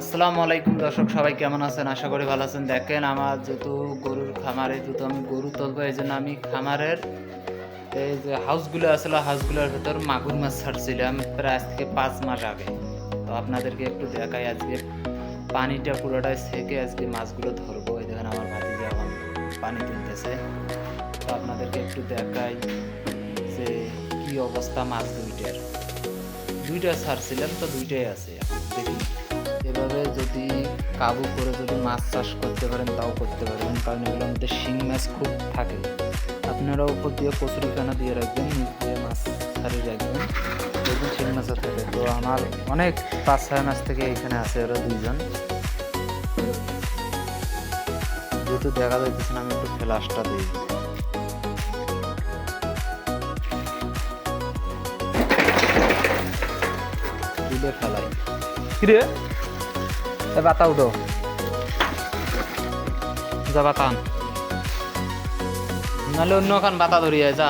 আসসালামু আলাইকুম দর্শক, সবাই কেমন আছেন? আশা করি ভালো আছেন। দেখেন আমার যেহেতু গরুর খামারে যেহেতু আমি গরু তুলবো, এই জন্য আমি খামারের এই যে হাউসগুলো আসলে হাউসগুলোর ভেতর মাগুর মাছ ছাড়ছিলাম প্রায় আজ থেকে 5 মাস আগে। তো আপনাদেরকে একটু দেখাই, আজকে পানিটা পুরোটাই ছেঁকে আজকে মাছগুলো ধরবো। এই দেখেন আমার ভাতিজা এখন পানি তুলতেছে। তো আপনাদেরকে একটু দেখাই যে কি অবস্থা মাছ দুইটা ছাড়ছিলাম, তো দুইটাই আছে এখন। দেখি এভাবে যদি কাবু করে যদি মাছ চাষ করতে পারেন তাও করতে পারবেন, কারণ এগুলোর মধ্যে শিং মাছ খুব থাকে। আপনারাও উপর দিয়ে কচুরি ফেনা দিয়ে রাখবেন, নিচ দিয়ে মাছ ছাড়িয়ে রাখবেন, দেখবেন শিং মাছও থাকে। তো আমার অনেক 5-6 মাস থেকে এখানে আছে ওরা দুইজন। যেহেতু দেখা যাইতেছে না, আমি একটু ফ্ল্যাশটা দিই। দিলে ফেলাই কিরে বাতা উঠো, যা বাতান, নাহলে অন্য খান বাতা ধরিয়ে যা।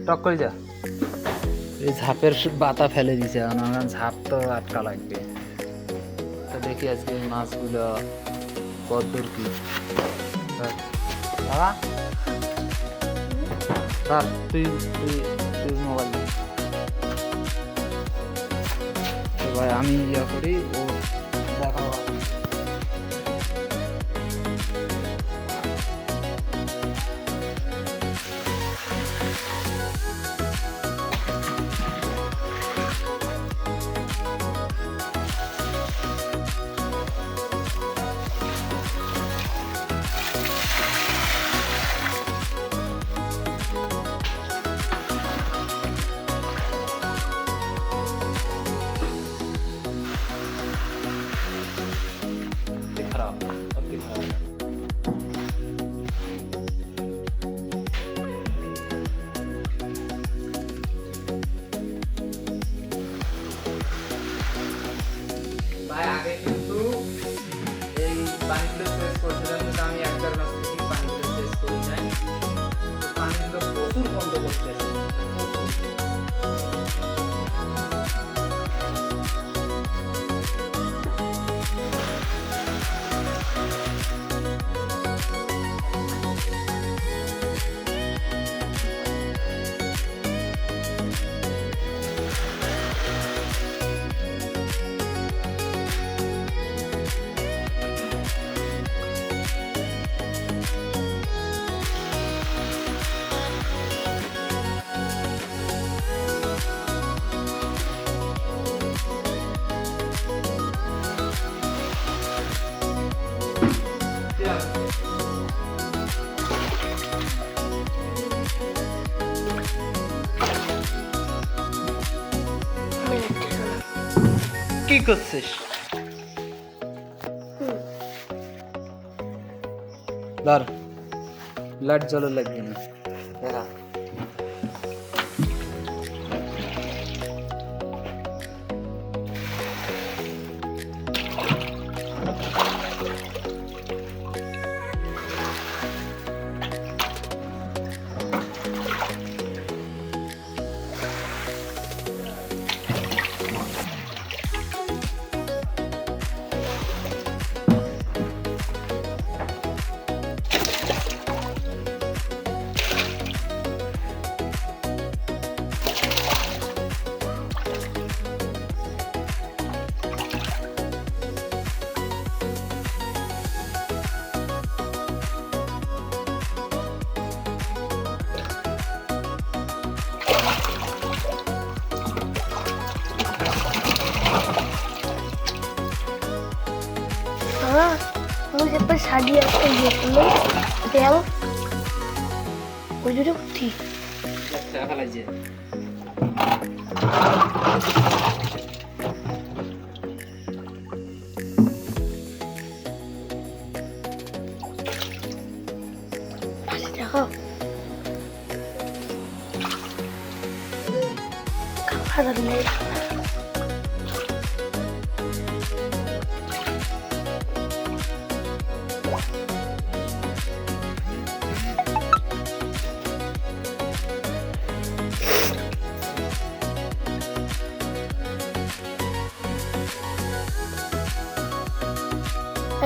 টক করে যা, এই ঝাপের বাতা ফেলে দিছে, আমার ঝাপ তো আটকা লাগবে। তো দেখি আজকে মাছগুলো কদ্দূর কি। বাবা তুই তুই তুই মোবাইল দে ভাই, আমি ইয়া করি ও দেখাও। খারাপ অতি খারাপ। ভাই আগে কিন্তু এই পানিগুলো শেষ করছিলাম, কিন্তু আমি একবার মাস থেকে পানিগুলো শেষ করি নাই। তো পানিগুলো প্রচুর বন্ধ করতেছে। কি করছিস? ধর, লাইট জ্বলে লাগবে না। দেখা मुझे पर शादी आपको ये सुनो क्या वो जो थी দেখা লাগছে। देखो कहाँ नहीं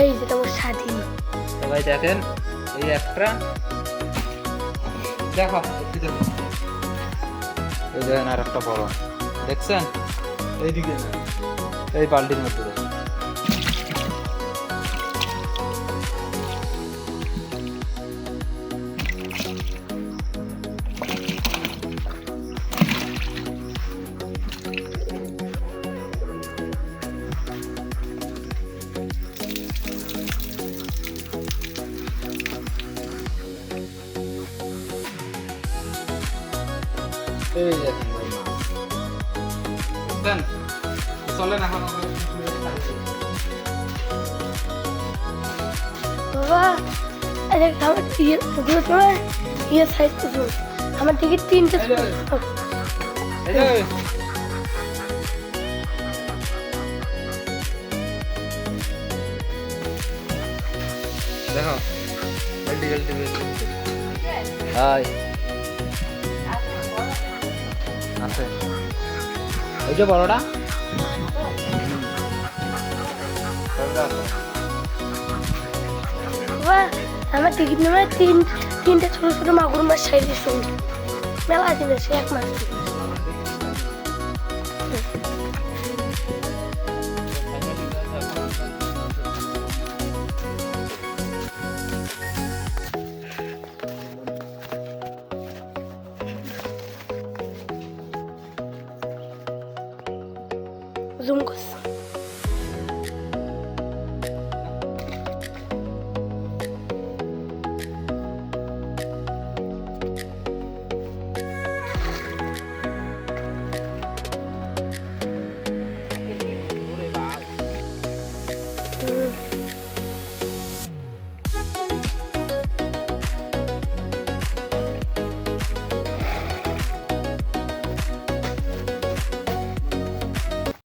এই যেটা আমার স্বাধীন। তো ভাই দেখেন এই একটা দেখো একটু দেখো এই দেখেন আর একটা বড় দেখছেন এইদিকে না এই বালতির মধ্যে দেখেন। এই দেখেন ভাই মাছ দেখছেন চলেন এখন আমরা বাবা আরে আমার পুকুরে তোমার সাইজ তো আমার দিকে 3টে এই যে দেখো জলদি জলদি হাই আছে ওই যে বড়টা বড়টা আছে। বাবা আমার টিকিট নেবে 3টে ছোট ছোট মাগুর মাছ সাইজের সঙ্গে মেলা দিন আছে 1 মাস থেকে। জুম করছে